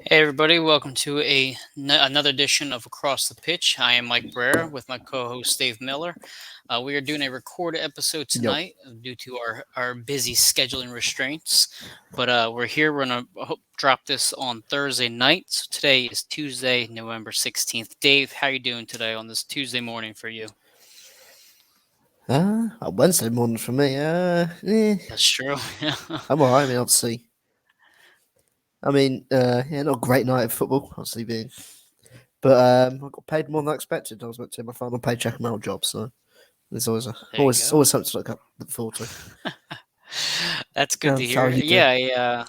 Hey everybody, welcome to another edition of Across the Pitch. I am Mike Breer with my co-host Dave Miller. We are doing a recorded episode Yo. tonight due to our busy scheduling restraints, but we're here. We're gonna drop this on Thursday night. So today is Tuesday, November 16th. Dave, how you doing today on this Tuesday morning for you? Wednesday morning for me. That's true. I'm alright. I mean, obviously, not a great night of football, obviously being, but I got paid more than I expected. I was about to take my final paycheck in my old job, so there's There you always go. always something to look forward to. That's good to How are hear. you doing? Yeah,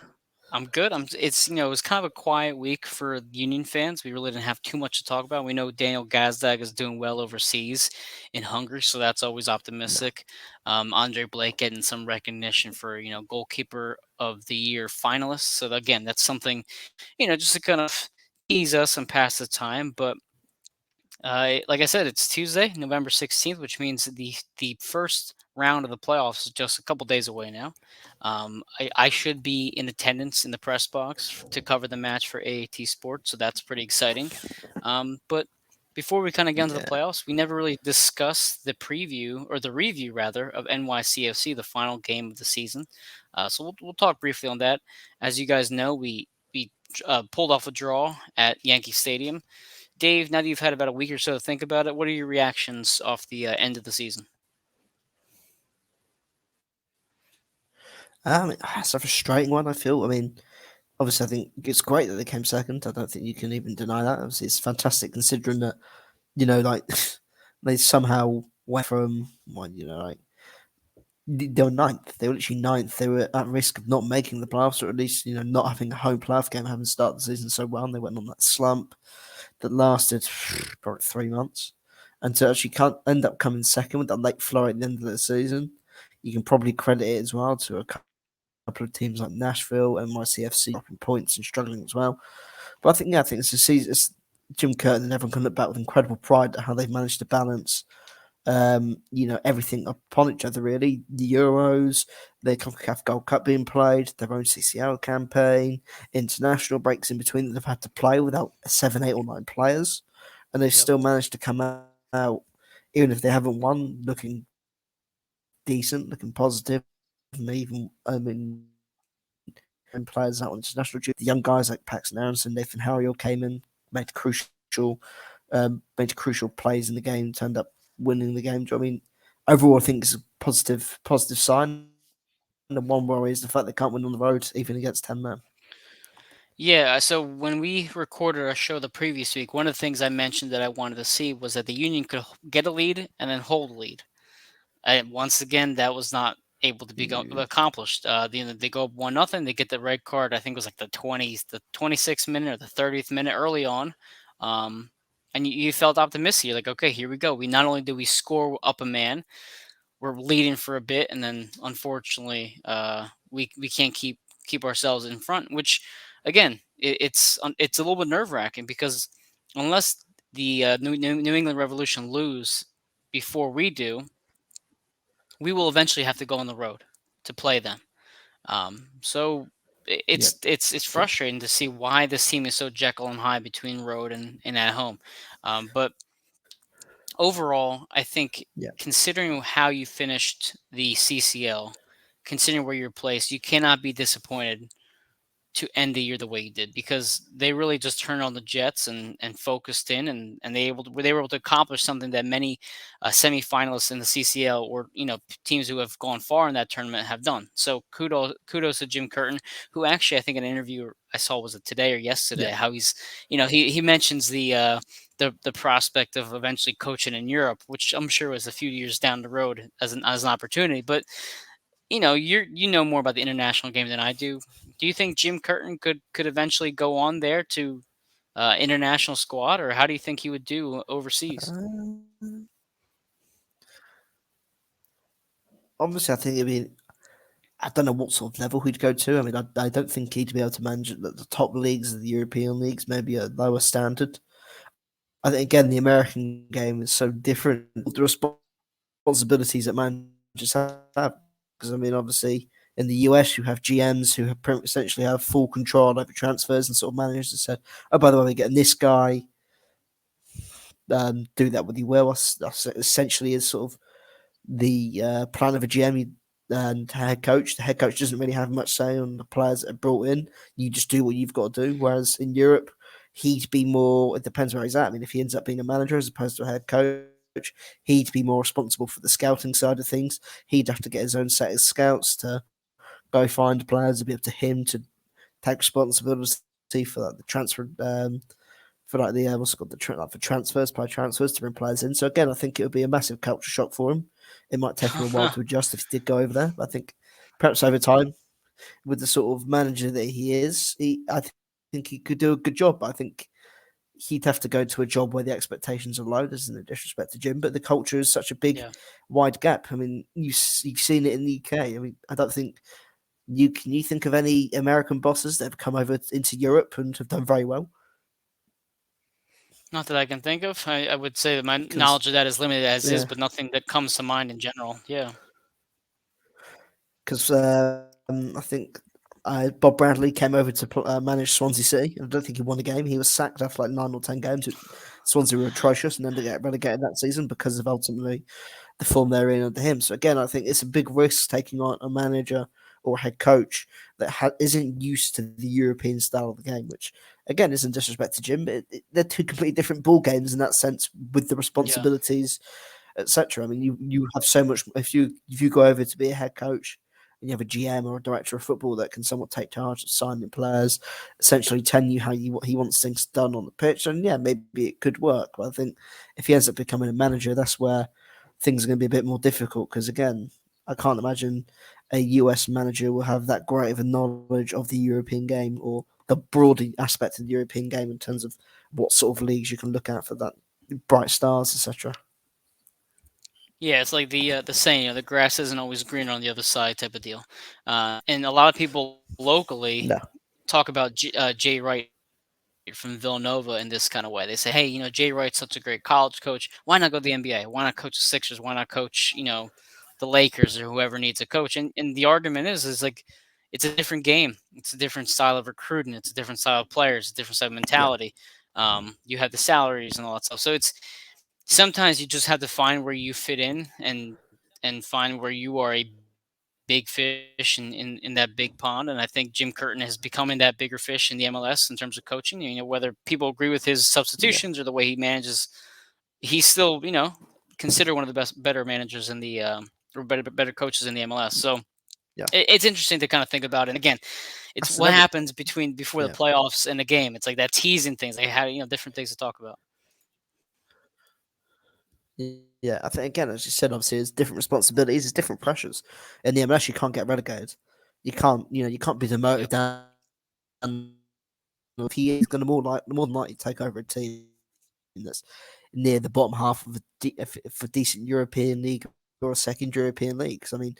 I'm good. It's it was kind of a quiet week for Union fans. We really didn't have too much to talk about. We know Daniel Gazdag is doing well overseas in Hungary, so that's always Yeah, optimistic. Andre Blake getting some recognition for goalkeeper of the year finalist. So again, that's something just to kind of tease us and pass the time. But like I said, it's Tuesday, November 16th, which means the first round of the playoffs is just a couple days away now. I should be in attendance in the press box to cover the match for AAT Sports, so that's pretty exciting. But before we kind of get into the yeah, playoffs, we never really discussed the preview or the review rather of NYCFC, the final game of the season. So we'll talk briefly on that. As you guys know, we pulled off a draw at Yankee Stadium. Dave, now that you've had about a week or so to think about it, what are your reactions off the end of the season? it's a frustrating one. I feel. I mean, obviously, I think it's great that they came second. I don't think you can even deny that. Obviously, it's fantastic considering that like they somehow went from like they were ninth. They were literally ninth. They were at risk of not making the playoffs, or at least not having a home playoff game, having started the season so well. And they went on that slump that lasted probably 3 months, and to actually can't end up coming second with that late flurry at the end of the season, you can probably credit it as well to a couple of teams like Nashville and NYCFC dropping points and struggling as well. But I think it's a season. It's Jim Curtin and everyone can look back with incredible pride at how they've managed to balance everything upon each other really. The Euros, the CONCACAF Gold Cup being played, their own CCL campaign, international breaks in between that they've had to play without 7, 8, or 9 players, and they've Yep. still managed to come out, even if they haven't won, looking decent, looking positive, and even and players out on international duty. The young guys like Paxton Aronson, Nathan Harriel came in, made crucial plays in the game, turned up winning the game. Do you know what I mean? Overall, I think it's a positive sign. And one worry is the fact they can't win on the road, even against 10 men. Yeah, so when we recorded our show the previous week, one of the things I mentioned that I wanted to see was that the Union could get a lead and then hold a lead. And once again, that was not able to be Yeah, accomplished. They go up 1-0. They get the red card. I think it was like the 26th minute or the 30th minute early on. Um, and you felt optimistic. You're like, okay, here we go. We not only do we score up a man, we're leading for a bit, and then unfortunately, we can't keep ourselves in front. Which, again, it's a little bit nerve wracking because unless the New England Revolution lose before we do, we will eventually have to go on the road to play them. So yeah, it's true. frustrating to see why this team is so Jekyll and Hyde between road and at home. But overall, I think Yeah, considering how you finished the CCL, considering where you're placed, you cannot be disappointed to end the year the way you did because they really just turned on the jets and focused in and they were able to accomplish something that many semifinalists in the CCL or teams who have gone far in that tournament have done. So kudos to Jim Curtin, who actually I think in an interview I saw was it today or yesterday yeah. how he's he mentions the prospect of eventually coaching in Europe, which I'm sure was a few years down the road as an opportunity, but you know more about the international game than I do. Do you think Jim Curtin could eventually go on there to international squad, or how do you think he would do overseas? Um, Obviously, I think I don't know what sort of level he'd go to. I mean, I don't think he'd be able to manage at the top leagues of the European leagues, maybe a lower standard. I think again the American game is so different. The responsibilities that managers have, because I mean, obviously In the US, you have GMs who have essentially have full control over transfers and sort of managers that said, "Oh, by the way, we're getting this guy. Do that with you will." That's essentially is sort of the plan of a GM and head coach. The head coach doesn't really have much say on the players that are brought in. You just do what you've got to do. Whereas in Europe, he'd be more. It depends where he's at. I mean, if he ends up being a manager as opposed to a head coach, he'd be more responsible for the scouting side of things. He'd have to get his own set of scouts to go find players. It'd be up to him to take responsibility for like the transfer. For like the what's it called like for transfers, play transfers to bring players in. So again, I think it would be a massive culture shock for him. It might take him a while to adjust if he did go over there. But I think perhaps over time, with the sort of manager that he is, I think he could do a good job. But I think he'd have to go to a job where the expectations are low. There's no disrespect to Jim, but the culture is such a big, Yeah. wide gap. I mean, you've seen it in the UK. I mean, I don't think you think of any American bosses that have come over into Europe and have done very well Not that I can think of. I would say that my because knowledge of that is limited as is, yeah, but nothing that comes to mind in general. Yeah. because I think Bob Bradley came over to manage Swansea City. I don't think he won a game. He was sacked after like 9 or 10 games. Swansea were atrocious and ended up relegated that season because of ultimately the form they're in under him. So again, I think it's a big risk taking on a manager or head coach that isn't used to the European style of the game, which again isn't disrespect to Jim, but they're two completely different ball games in that sense with the Yeah. responsibilities, etc. I mean, you have so much if you go over to be a head coach and you have a GM or a director of football that can somewhat take charge of signing players, essentially telling you how he wants things done on the pitch, and yeah, maybe it could work. But I think if he ends up becoming a manager, that's where things are going to be a bit more difficult because again, I can't imagine a US manager will have that great of a knowledge of the European game or the broader aspect of the European game in terms of what sort of leagues you can look at for that bright stars, etc. Yeah, it's like the saying, the grass isn't always greener on the other side type of deal. And a lot of people locally No, talk about Jay Wright from Villanova in this kind of way. They say, hey, Jay Wright's such a great college coach. Why not go to the NBA? Why not coach the Sixers? Why not coach, the Lakers or whoever needs a coach? And the argument is like, it's a different game. It's a different style of recruiting. It's a different style of players, a different style of yeah, mentality. You have the salaries and all that stuff. So it's sometimes you just have to find where you fit in and find where you are a big fish in that big pond. And I think Jim Curtin has becoming that bigger fish in the MLS in terms of coaching. Whether people agree with his yeah, substitutions or the way he manages, he's still, considered one of the better managers in the or better coaches in the MLS. So yeah. it's interesting to kind of think about. And again, it's That's what another. happens before the Yeah, playoffs and the game. It's like that teasing things. They had different things to talk about. yeah. I think again, as you said, obviously, there's different responsibilities, there's different pressures. In the MLS, you can't get relegated. You can't be demoted Yep. down. If he is going to more than likely take over a team that's near the bottom half of for decent European league or a second European league. 'Cause, I mean,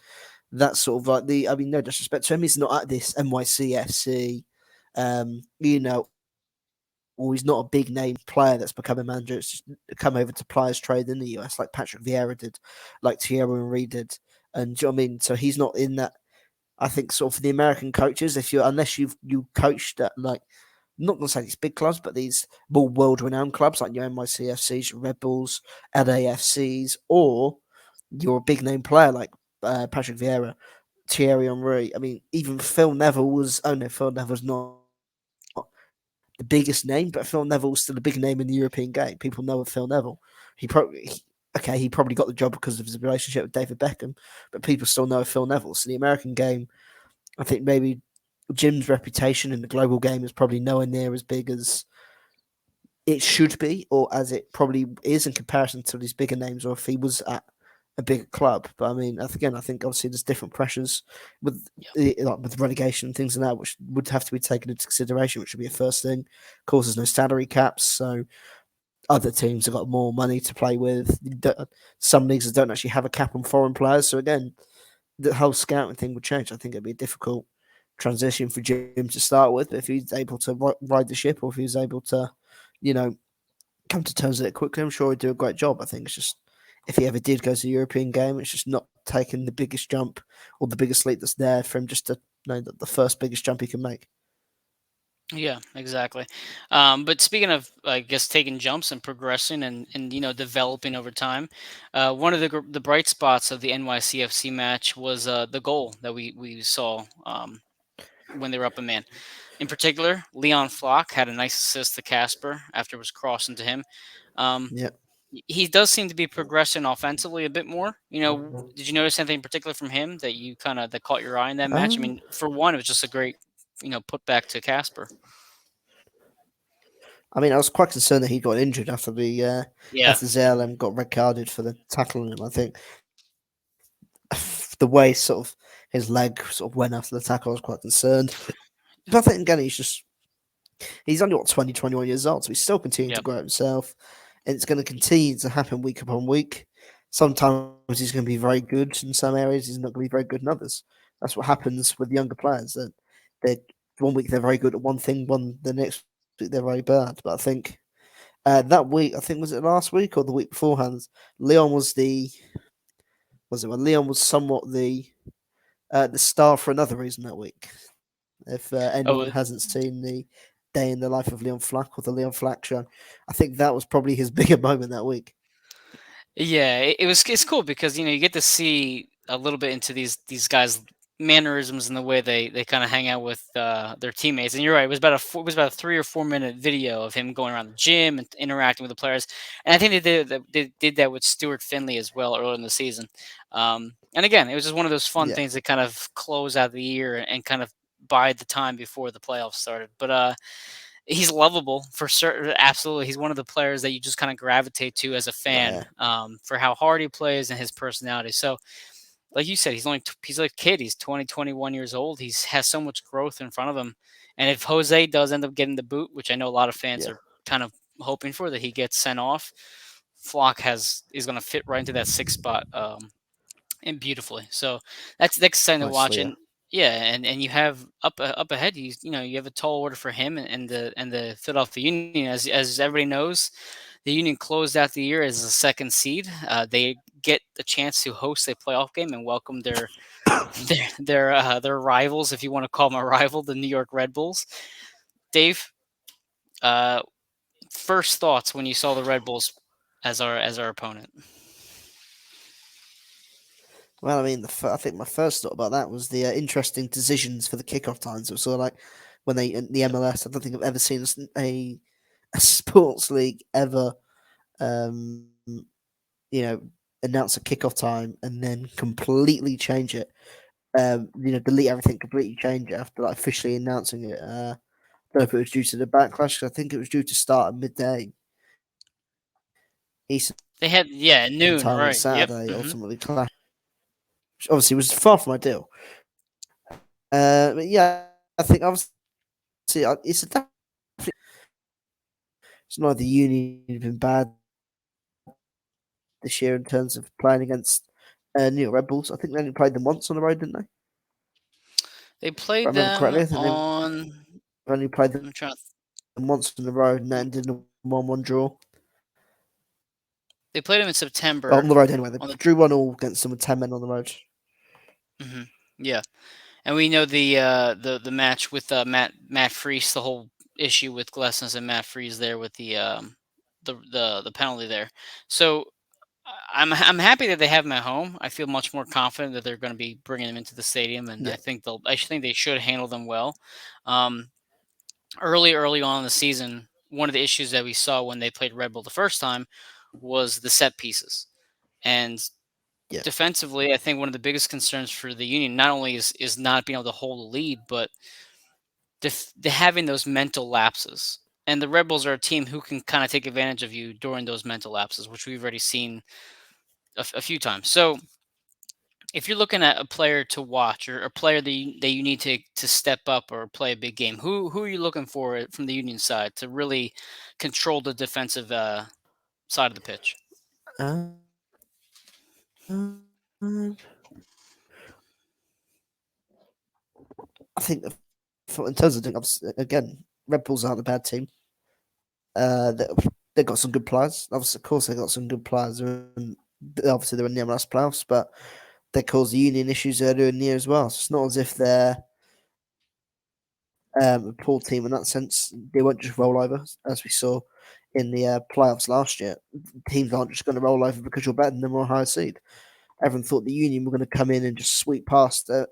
that's sort of like I mean, no disrespect to him, he's not at this NYCFC, or he's not a big name player that's become a manager. It's just come over to players trade in the US, like Patrick Vieira did, like Thierry Henry did, and do you know what I mean? So he's not in that. I think sort of for the American coaches, if you unless you coached at like not going to say these big clubs, but these more world renowned clubs like your NYCFCs, your Red Bulls, LAFCs, or you're a big name player like Patrick Vieira, Thierry Henry. I mean, even Phil Neville was. Oh no, Phil Neville's not the biggest name, but Phil Neville's still a big name in the European game. People know of Phil Neville. Okay, he probably got the job because of his relationship with David Beckham, but people still know of Phil Neville. So the American game, I think maybe Jim's reputation in the global game is probably nowhere near as big as it should be, or as it probably is in comparison to these bigger names, or if he was at a bigger club. But I mean, again, I think obviously there's different pressures with Yep. like with relegation and things like that, which would have to be taken into consideration, which would be a first thing. Of course, there's no salary caps, so other teams have got more money to play with. Some leagues that don't actually have a cap on foreign players, so again, the whole scouting thing would change. I think it'd be a difficult transition for Jim to start with. But if he's able to ride the ship, or if he's able to, you know, come to terms with it quickly, I'm sure he'd do a great job. I think it's just if he ever did go to the European game, it's just not taking the biggest jump or the biggest leap that's there for him just to the first biggest jump he can make. Yeah, exactly. But speaking of, I guess, taking jumps and progressing and developing over time, one of the bright spots of the NYCFC match was the goal that we saw when they were up a man. In particular, Leon Flock had a nice assist to Casper after it was crossed into him. Um, Yeah. he does seem to be progressing offensively a bit more. Did you notice anything in particular from him that you that caught your eye in that match? I Um, mean, for one, it was just a great put back to Casper. I mean, I was quite concerned that he got injured Yeah. after ZLM got red carded for the tackling him. I think the way sort of his leg sort of went after the tackle, I was quite concerned. But I think again, he's only 20, 21 years old, so he's still continuing to Yep. grow himself, and it's going to continue to happen week upon week. Sometimes he's going to be very good in some areas, he's not going to be very good in others. That's what happens with younger players. That they 1 week they're very good at one thing, the next week they're very bad. But I think that week, I think was it last week or the week beforehand, Leon was the was it when Leon was somewhat the star for another reason that week. If anyone Oh, hasn't seen the Day in the Life of Leon Flack or the Leon Flack show, I think that was probably his bigger moment that week. yeah, it's cool because you get to see a little bit into these guys' mannerisms and the way they kind of hang out with their teammates. And you're right, it was about a 3 or 4 minute video of him going around the gym and interacting with the players. And I think they did that with Stuart Finley as well earlier in the season. And again, it was just one of those fun Yeah, things that kind of close out the year and kind of bide the time before the playoffs started. But he's lovable for certain. Absolutely, he's one of the players that you just kind of gravitate to as a fan, yeah, for how hard he plays and his personality. So, like you said, he's like a kid. He's 20, 21 years old. He's has so much growth in front of him. And if Jose does end up getting the boot, which I know a lot of fans yeah, are kind of hoping for, that he gets sent off, Flock is going to fit right into that sixth spot. And beautifully. So that's exciting to watch. nicely, yeah, And yeah, and you have up ahead. You have a tall order for him and the Philadelphia Union. As everybody knows, the Union closed out the year as a second seed. They get the chance to host a playoff game and welcome their rivals, if you want to call them a rival, the New York Red Bulls. Dave, uh, first thoughts when you saw the Red Bulls as our opponent. Well, I mean, I think my first thought about that was the interesting decisions for the kickoff times. It was sort of like when they in the MLS. I don't think I've ever seen a sports league ever, um, you know, announce a kickoff time and then completely change it. Delete everything, completely change it after like officially announcing it. I don't know if it was due to the backlash. I think it was due to start at midday Eastern They had, yeah, time on noon, right? Saturday. Yep. Ultimately, Hmm. clash. Which obviously was far from ideal. But yeah, I think obviously it's not the Union have been bad this year in terms of playing against New York Red Bulls. I think they only played them once on the road, didn't they? If They I played remember them correctly, I think they've on. only played them I'm trying. once on the road and ended in a 1-1 draw. They played them in On September the road anyway. They on the. drew 1-1 against them with 10 men on the road. Hmm. Yeah, and we know the match with Matt Freese, the whole issue with Glessens and Matt Freese there with the penalty there. So I'm happy that they have him at home. I feel much more confident that they're going to be bringing them into the stadium, and Yeah, I think they should handle them well. Um, early on in the season, one of the issues that we saw when they played Red Bull the first time was the set pieces. And yeah. defensively, I think one of the biggest concerns for the Union not only is not being able to hold the lead, but having those mental lapses. And the Rebels are a team who can kind of take advantage of you during those mental lapses, which we've already seen a few times. So if you're looking at a player to watch or a player that you need to step up or play a big game, who are you looking for from the Union side to really control the defensive side of the pitch? Um, I think in terms of again, Red Bulls aren't a bad team. They, they've got some good players. Obviously, of course, they got some good players, and obviously they're in the MLS playoffs. But they caused the Union issues earlier in the year as well. So it's not as if they're a poor team in that sense. They won't just roll over, as we saw in the playoffs last year. Teams aren't just going to roll over because you're better than them or a higher seed. Everyone thought the Union were going to come in and just sweep past the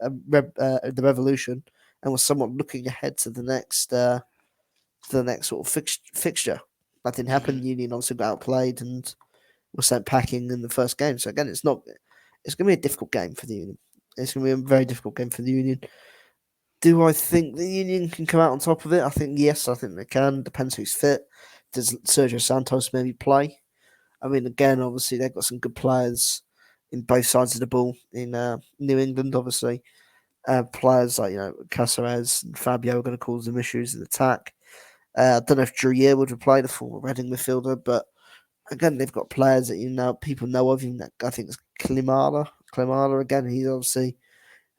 Revolution, and was somewhat looking ahead to the next sort of fixture. That didn't Hmm. happen. Union obviously got outplayed and were sent packing in the first game. So again, it's not. It's going to be a difficult game for the Union. It's going to be a very difficult game for the Union. Do I think the Union can come out on top of it? I think yes. I think they can. Depends who's fit. Does Sergio Santos maybe play? I mean, again, obviously they've got some good players in both sides of the ball in New England. Obviously, players like Caceres and Fabio are going to cause them issues in attack. I don't know if Drew Yearwood would play, the former Reading midfielder, but again, they've got players that people know of him. That I think it's Klimala. Klimala again. He's obviously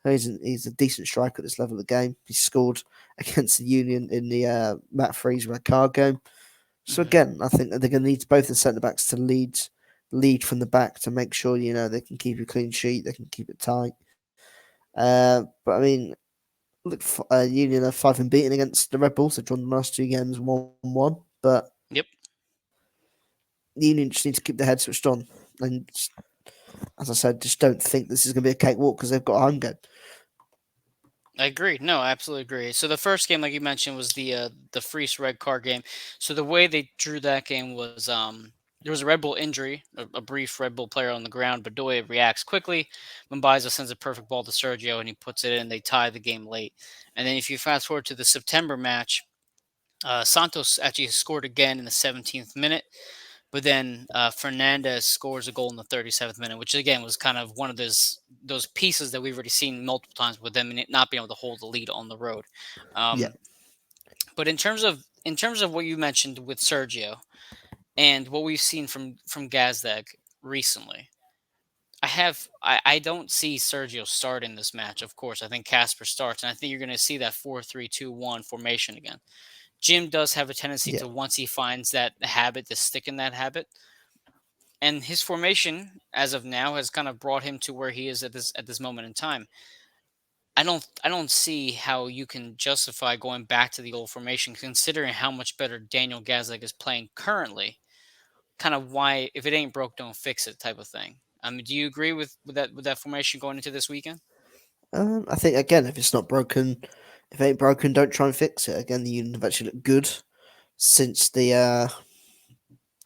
he's a decent striker at this level of the game. He scored against the Union in the Matt Freeze red card game. So Hmm. again, I think that they're going to need both the centre backs to lead from the back to make sure they can keep a clean sheet, they can keep it tight. But I mean, look, Union are 5 unbeaten against the Red Bulls. They've drawn the last two games 1-1, but Yep. Union just need to keep their head switched on. And as I said, just don't think this is going to be a cakewalk because they've got a home game. I agree. No, I absolutely agree. So the first game, like you mentioned, was the Freeze red card game. So the way they drew that game was there was a Red Bull injury, a brief Red Bull player on the ground. Bedoya reacts quickly. Mbaizo sends a perfect ball to Sergio, and he puts it in. They tie the game late. And then if you fast forward to the September match, Santos actually scored again in the 17th minute. But then Fernandez scores a goal in the 37th minute, which again was kind of one of those pieces that we've already seen multiple times with them not being able to hold the lead on the road. Yeah, Um, but in terms of what you mentioned with Sergio and what we've seen from Gazdag recently, I don't see Sergio starting this match. Of course, I think Casper starts, and I think you're going to see that 4-3-2-1 formation again. Jim does have a tendency yeah. to, once he finds that habit, to stick in that habit. And his formation, as of now, has kind of brought him to where he is at this moment in time. I don't see how you can justify going back to the old formation, considering how much better Daniel Gazdag is playing currently. Kind of why, if it ain't broke, don't fix it type of thing. I mean, do you agree with that formation going into this weekend? I think again, if it ain't broken, don't try and fix it. Again, the Union have actually looked good since the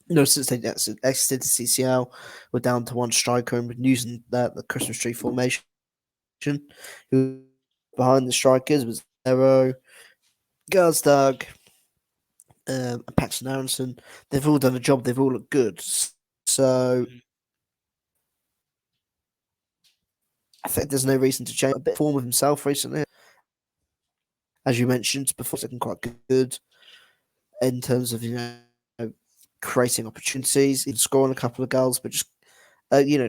no, since they exited the CCL. We're down to one striker and we're using the Christmas tree formation. Who behind the strikers was Arrow, Gazdag, and Paxton Aronson. They've all done a job. They've all looked good. So Hmm. I think there's no reason to change a bit of form of himself recently. As you mentioned before, he's looking quite good in terms of creating opportunities, even scoring a couple of goals, but just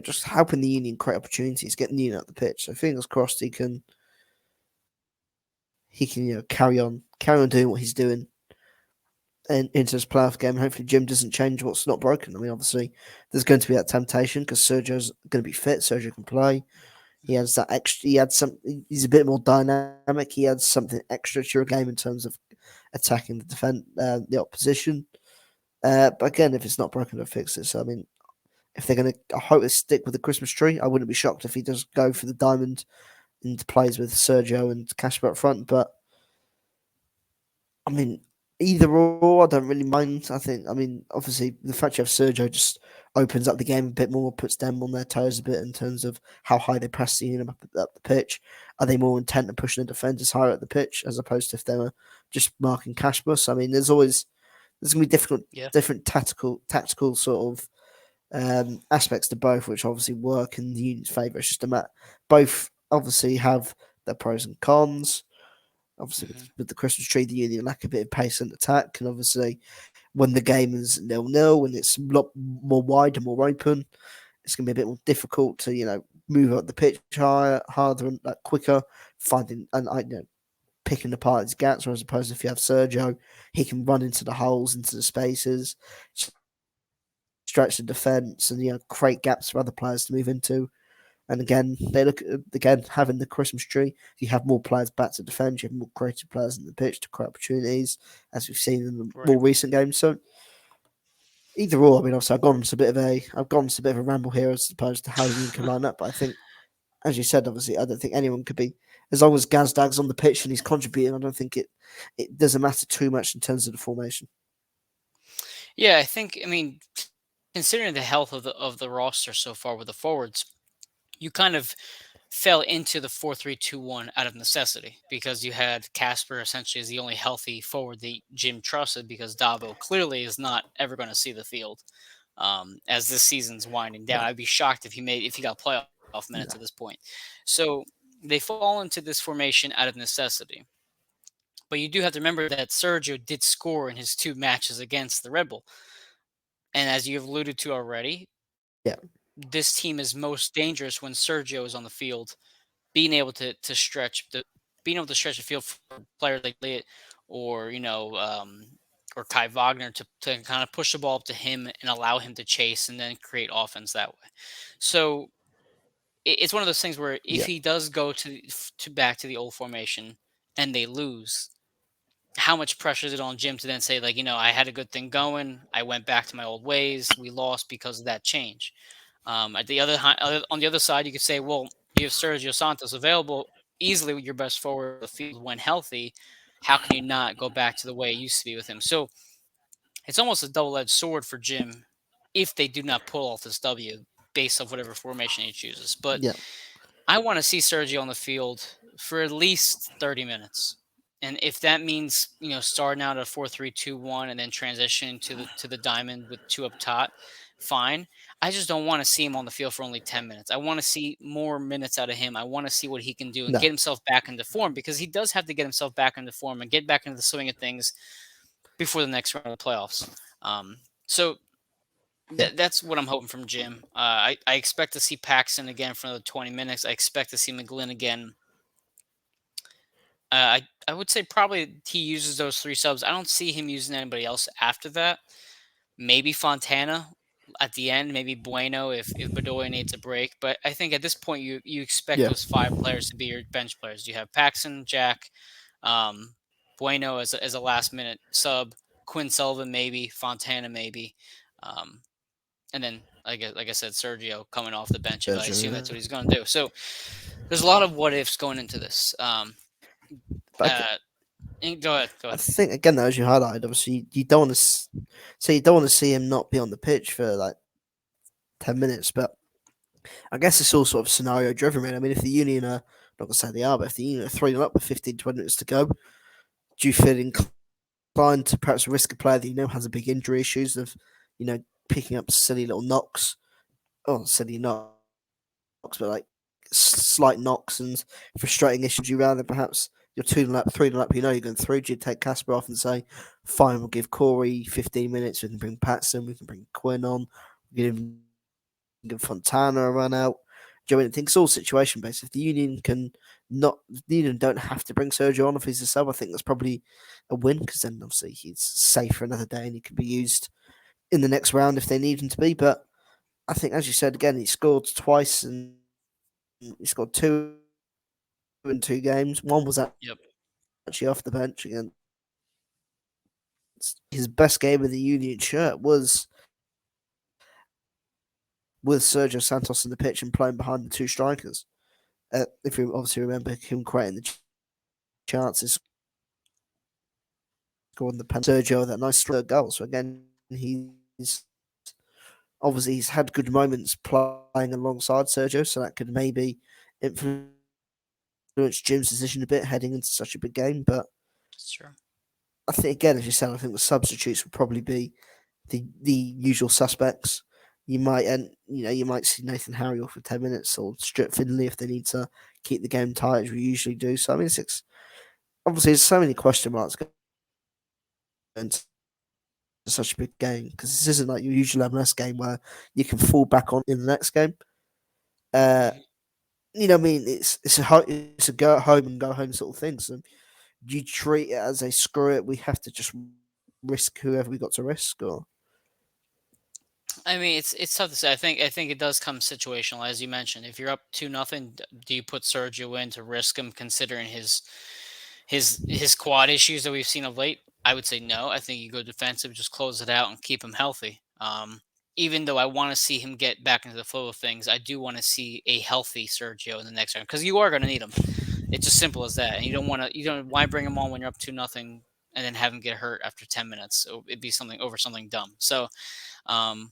just helping the Union create opportunities, getting the Union out the pitch. So fingers crossed he can carry on doing what he's doing and into his playoff game. Hopefully, Jim doesn't change what's not broken. I mean, obviously, there's going to be that temptation because Sergio's going to be fit. Sergio can play. He has that extra. He had some. He's a bit more dynamic. He adds something extra to your game in terms of attacking the opposition. But again, if it's not broken, they'll fix it. So I mean, if they're going to, I hope they stick with the Christmas tree. I wouldn't be shocked if he does go for the diamond and plays with Sergio and Casper up front. But I mean, either or, I don't really mind. I mean, obviously, the fact you have Sergio just opens up the game a bit more, puts them on their toes a bit in terms of how high they press the unit up the pitch. Are they more intent on pushing the defenders higher up the pitch as opposed to if they were just marking Casper? So, I mean, there's going to be Yeah. different tactical sort of aspects to both, which obviously work in the Union's favour. It's just a matter both obviously have their pros and cons. Obviously, Hmm. with the Christmas tree, the Union lack a bit of pace and attack, and obviously, when the game is 0-0 and it's a lot more wide and more open, it's going to be a bit more difficult to move up the pitch higher, harder, and quicker, finding and picking apart his gaps. Whereas opposed if you have Sergio, he can run into the holes, into the spaces, stretch the defence, and create gaps for other players to move into. And again, they look again having the Christmas tree. You have more players back to defend. You have more creative players in the pitch to create opportunities, as we've seen in the Right. more recent games. So either or, I mean, obviously, I've gone to a bit of a ramble here as opposed to how you can line up. But I think, as you said, obviously, I don't think anyone could be as long as Gazdag's on the pitch and he's contributing. I don't think it doesn't matter too much in terms of the formation. Yeah, I think. I mean, considering the health of the roster so far with the forwards, you kind of fell into the 4-3-2-1 out of necessity because you had Casper essentially as the only healthy forward that Jim trusted because Davo clearly is not ever going to see the field as this season's winding down. No, I'd be shocked if he got playoff minutes no, at this point. So they fall into this formation out of necessity. But you do have to remember that Sergio did score in his two matches against the Red Bull. And as you've alluded to already, yeah, this team is most dangerous when Sergio is on the field being able to stretch the being able to stretch the field for players like Lit or or Kai Wagner to kind of push the ball up to him and allow him to chase and then create offense that way. So it's one of those things where if yeah, he does go to back to the old formation and they lose, how much pressure is it on Jim to then say like I had a good thing going, I went back to my old ways, we lost because of that change. At the on the other side, you could say, well, you have Sergio Santos available easily with your best forward of the field when healthy. How can you not go back to the way it used to be with him? So it's almost a double-edged sword for Jim if they do not pull off this W based off whatever formation he chooses. But yeah, I want to see Sergio on the field for at least 30 minutes. And if that means, starting out at 4-3-2-1 and then transition to the diamond with two up top, fine. I just don't want to see him on the field for only 10 minutes. I want to see more minutes out of him. I want to see what he can do and get no, himself back into form because he does have to get himself back into form and get back into the swing of things before the next round of the playoffs. So yeah, that's what I'm hoping from Jim. I expect to see Paxson again for another 20 minutes. I expect to see McGlynn again. I would say probably he uses those three subs. I don't see him using anybody else after that. Maybe Fontana at the end, maybe Bueno if Bedoya needs a break. But I think at this point you expect yeah. those five players to be your bench players. You have Paxson, Jack, um, Bueno as a last minute sub, Quinn Sullivan maybe, Fontana maybe, um, and then like I said, Sergio coming off the bench. I Sergio, assume that's what yeah. he's going to do. So there's a lot of what ifs going into this. But Uh, Go ahead, go I ahead. think again, though, as you highlighted, obviously you don't want to. So you don't want to see him not be on the pitch for like 10 minutes. But I guess it's all sort of scenario driven. Really. I mean, if the Union are not gonna say they are, but if the Union are 3 up with 15, 20 minutes to go, do you feel inclined to perhaps risk a player that has a big injury issues of picking up silly little knocks? Oh, silly knocks, but like slight knocks and frustrating issues. You rather perhaps you're 2 up, 3 up, you're going through. Do you take Casper off and say, fine, we'll give Corey 15 minutes, we can bring Patson, we can bring Quinn on, we can even give Fontana a run out. Do you know what I mean? It's all situation based. If the Union can not, the Union don't have to bring Sergio on if he's a sub, I think that's probably a win because then obviously he's safe for another day and he can be used in the next round if they need him to be. But I think, as you said again, he scored twice and he scored two in 2 games. One was Yep. actually off the bench against his best game of the Union shirt was with Sergio Santos in the pitch and playing behind the two strikers. If you obviously remember him creating the chances, scoring the penalty, Sergio that nice third goal. So again, he's obviously he's had good moments playing alongside Sergio, so that could maybe influence Jim's decision a bit heading into such a big game. But That's true. I think again, as you said, I think the substitutes would probably be the usual suspects. You might see Nathan Harry off for 10 minutes or Stuart Finley if they need to keep the game tight as we usually do. So I mean, obviously there's so many question marks going into such a big game because this isn't like your usual MLS game where you can fall back on in the next game. Uh, Mhm. I mean, it's a go at home and go home sort of thing. So do you treat it as a screw it? We have to just risk whoever we got to risk, or I mean, it's tough to say. I think it does come situational, as you mentioned. If you're up 2-0, do you put Sergio in to risk him, considering his quad issues that we've seen of late? I would say no. I think you go defensive, just close it out, and keep him healthy. Even though I want to see him get back into the flow of things, I do want to see a healthy Sergio in the next round because you are going to need him. It's as simple as that. And you don't why bring him on when you're up 2-0 and then have him get hurt after 10 minutes. So it'd be something over something dumb. So. Um,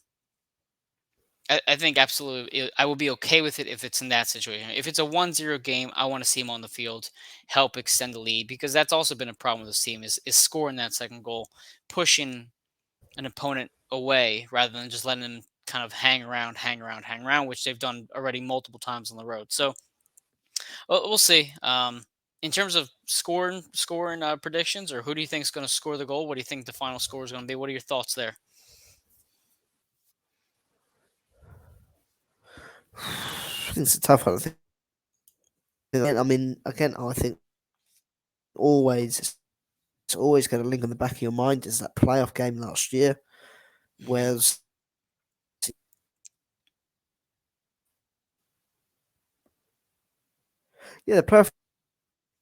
I think absolutely I will be okay with it if it's in that situation. If it's a 1-0 game, I want to see him on the field, help extend the lead because that's also been a problem with this team is scoring that second goal, pushing an opponent away rather than just letting them kind of hang around, which they've done already multiple times on the road. So we'll see. In terms of scoring predictions, or who do you think is going to score the goal? What do you think the final score is going to be? What are your thoughts there? I think it's a tough one. I mean, again, I think always it's always going to link on the back of your mind is that playoff game last year, Hmm. whereas yeah, the playoff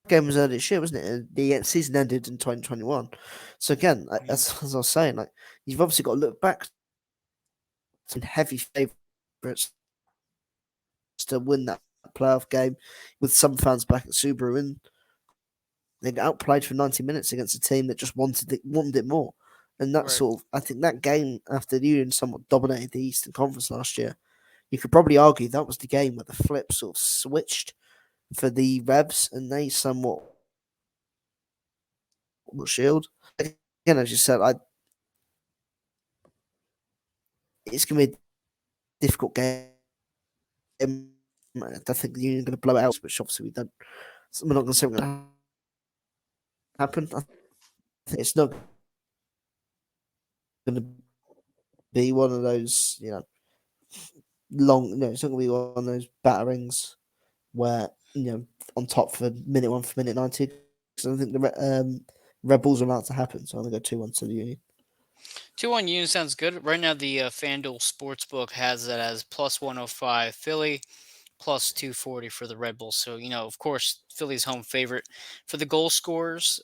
game was early this year, wasn't it? And the season ended in 2021. So again, as I was saying, like you've obviously got to look back to heavy favourites to win that playoff game, with some fans back at Subaru, and they got outplayed for 90 minutes against a team that just wanted it more. And that Right. sort of, I think that game after the Union somewhat dominated the Eastern Conference last year, you could probably argue that was the game where the flip sort of switched for the Revs, and they somewhat were shield. Again, as you said, it's going to be a difficult game. I don't think the Union are going to blow it out, which obviously we don't. We're not going to say it's going to happen. I think it's not going to be one of those, long. No, it's not going to be one of those batterings where on top for minute one for minute 90. Because I don't think the Red Bulls are allowed to happen. So I'm going to go 2-1 to the Union. 2-1 Union sounds good. Right now, the FanDuel Sportsbook has it as plus 105 Philly, plus 240 for the Red Bulls. So, of course, Philly's home favorite. For the goal scorers,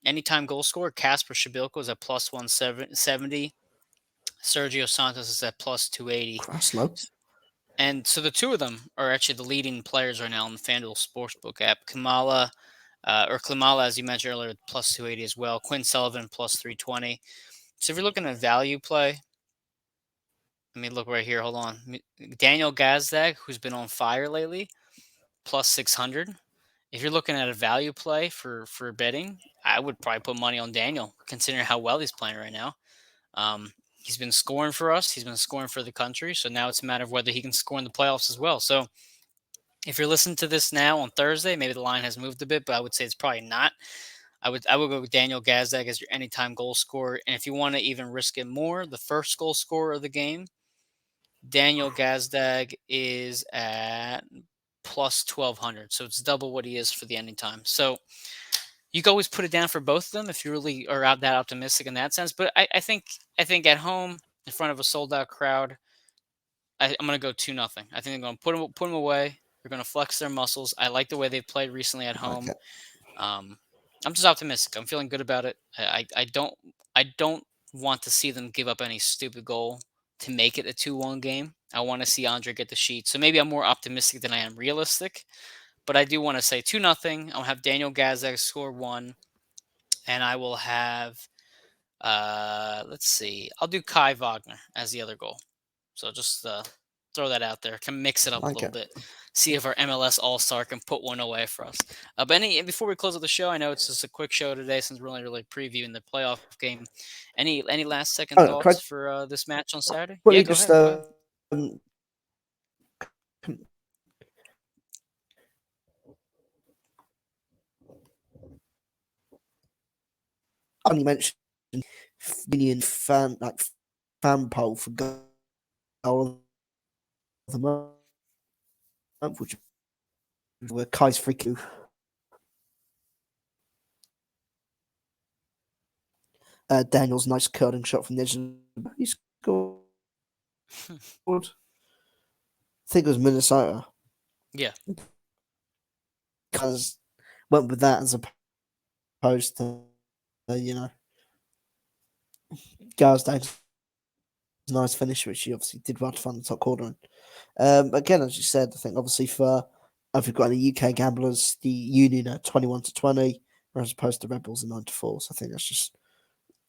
anytime goal scorer, Casper Shabilko is at plus 170. Sergio Santos is at plus 280. That's low. And so the two of them are actually the leading players right now on the FanDuel Sportsbook app. Klimala, as you mentioned earlier, plus 280 as well. Quinn Sullivan, plus 320. So if you're looking at value play, let me look right here. Hold on. Daniel Gazdag, who's been on fire lately, plus 600. If you're looking at a value play for betting, I would probably put money on Daniel, considering how well he's playing right now. He's been scoring for us. He's been scoring for the country. So now it's a matter of whether he can score in the playoffs as well. So if you're listening to this now on Thursday, maybe the line has moved a bit, but I would say it's probably not. I would go with Daniel Gazdag as your anytime goal scorer. And if you want to even risk it more, the first goal scorer of the game, Daniel Gazdag is at plus 1200. So it's double what he is for the anytime. So you can always put it down for both of them if you really are out that optimistic in that sense. But I think at home in front of a sold out crowd, I'm going to go 2-0. I think they're going to put them away. They're going to flex their muscles. I like the way they've played recently at I like home. it. Um, I'm just optimistic. I'm feeling good about it. I don't want to see them give up any stupid goal to make it a 2-1 game. I want to see Andre get the sheet. So maybe I'm more optimistic than I am realistic. But I do want to say 2-0. I'll have Daniel Gazdag score one, and I will have let's see. I'll do Kai Wagner as the other goal. So just throw that out there. Can mix it I up a like little it. bit. See if our MLS All Star can put one away for us. But before we close out the show, I know it's just a quick show today since we're only really previewing the playoff game. Any last second Oh, thoughts can for this match on I Saturday? Yeah, quickly go just ahead. Go ahead. only mentioned Union fan poll for goal of the month, which were Kai's free kick. Daniel's nice curling shot from the edge of the he scored. I think it was Minnesota. Yeah. Because went with that as opposed to, Garsdale's nice finish, which he obviously did well to find the top corner. Again, as you said, I think obviously for if you've got any UK gamblers, the Union are 21-20, whereas opposed to Red Bulls are 9-4. So I think that's just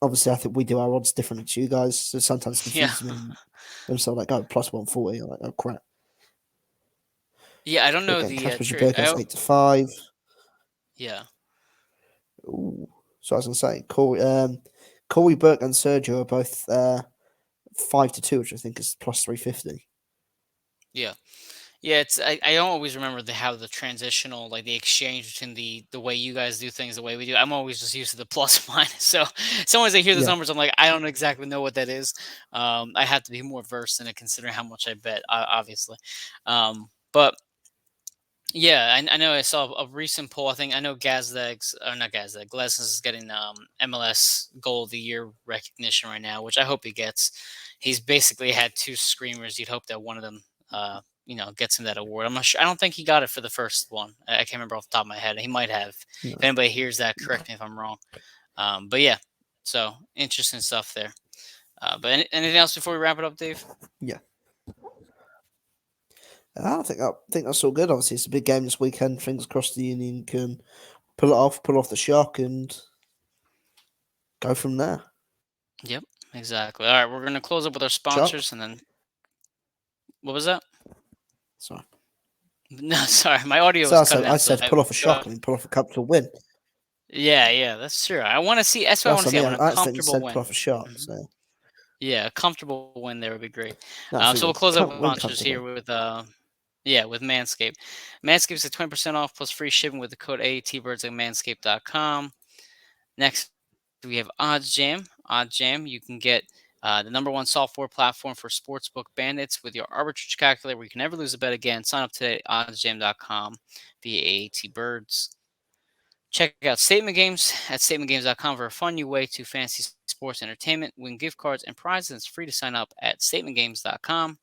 obviously I think we do our odds differently to you guys. So sometimes it Yeah. confuses me when so like plus 140, you're like, oh crap. Yeah, I don't But know again, the Casper trick. Jaberko's 8-5. Yeah. Ooh. So I was gonna say Corey Burke and Sergio are both 5-2, which I think is plus 350. Yeah. Yeah, I don't always remember how the transitional, like the exchange between the way you guys do things, the way we do. I'm always just used to the plus minus. So sometimes I hear those Yeah. numbers, I'm like, I don't exactly know what that is. I have to be more versed in it considering how much I bet, obviously. But yeah, I know I saw a recent poll. I know Gazleg's, or not Gazleg, Glesnes is getting MLS Goal of the Year recognition right now, which I hope he gets. He's basically had two screamers. You'd hope that one of them, gets him that award. I'm not sure. I don't think he got it for the first one. I can't remember off the top of my head. He might have. No, If anybody hears that, correct no. me if I'm wrong. But yeah, so interesting stuff there. But anything else before we wrap it up, Dave? Yeah. I think that's all good. Obviously, it's a big game this weekend. Fingers crossed the Union can pull off the shock, and go from there. Yep, exactly. All right, we're gonna close up with our Shock. sponsors, and then what was that? Sorry. No, sorry, my audio So was I cutting said, I out. So said pull off a shock. I mean, pull off a comfortable win. yeah, that's true. I want to see. That's what I That's want to what I see. I mean. want a I accidentally comfortable said pull win. off a shock. Mhm. So Yeah, a comfortable win there would be great. no, so So we'll win, close up with win sponsors comfortably. here with with Manscaped. Manscaped is a 20% off plus free shipping with the code AATBirds at manscaped.com. Next, we have OddsJam. OddsJam, you can get the number one software platform for sportsbook bandits with your arbitrage calculator where you can never lose a bet again. Sign up today at oddsjam.com via AAT Birds. Check out Statement Games at statementgames.com for a fun new way to fantasy sports entertainment. Win gift cards and prizes. It's free to sign up at statementgames.com.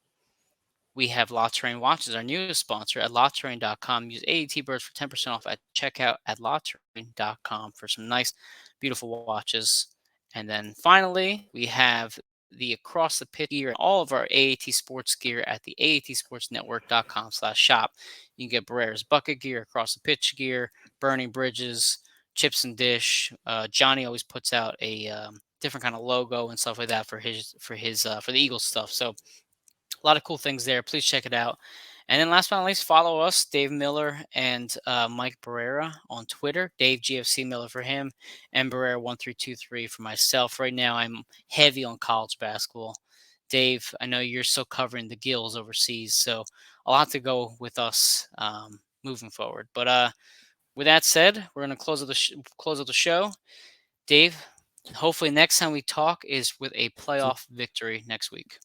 We have La Terrain Watches, our newest sponsor at LaTerrain.com. Use AAT Birds for 10% off at checkout at LaTerrain.com for some nice, beautiful watches. And then finally, we have the Across the Pit gear and all of our AAT Sports gear at the AATSportsNetwork.com/shop. You can get Barrera's bucket gear, Across the Pitch gear, Burning Bridges, Chips and Dish. Johnny always puts out a different kind of logo and stuff like that for the Eagles stuff. So a lot of cool things there. Please check it out. And then last but not least, follow us, Dave Miller and Mike Barrera on Twitter. Dave GFC Miller for him, and Barrera1323 for myself. Right now, I'm heavy on college basketball. Dave, I know you're still covering the Gills overseas, so a lot to go with us moving forward. But with that said, we're going to close out the show. Dave, hopefully next time we talk is with a playoff victory next week.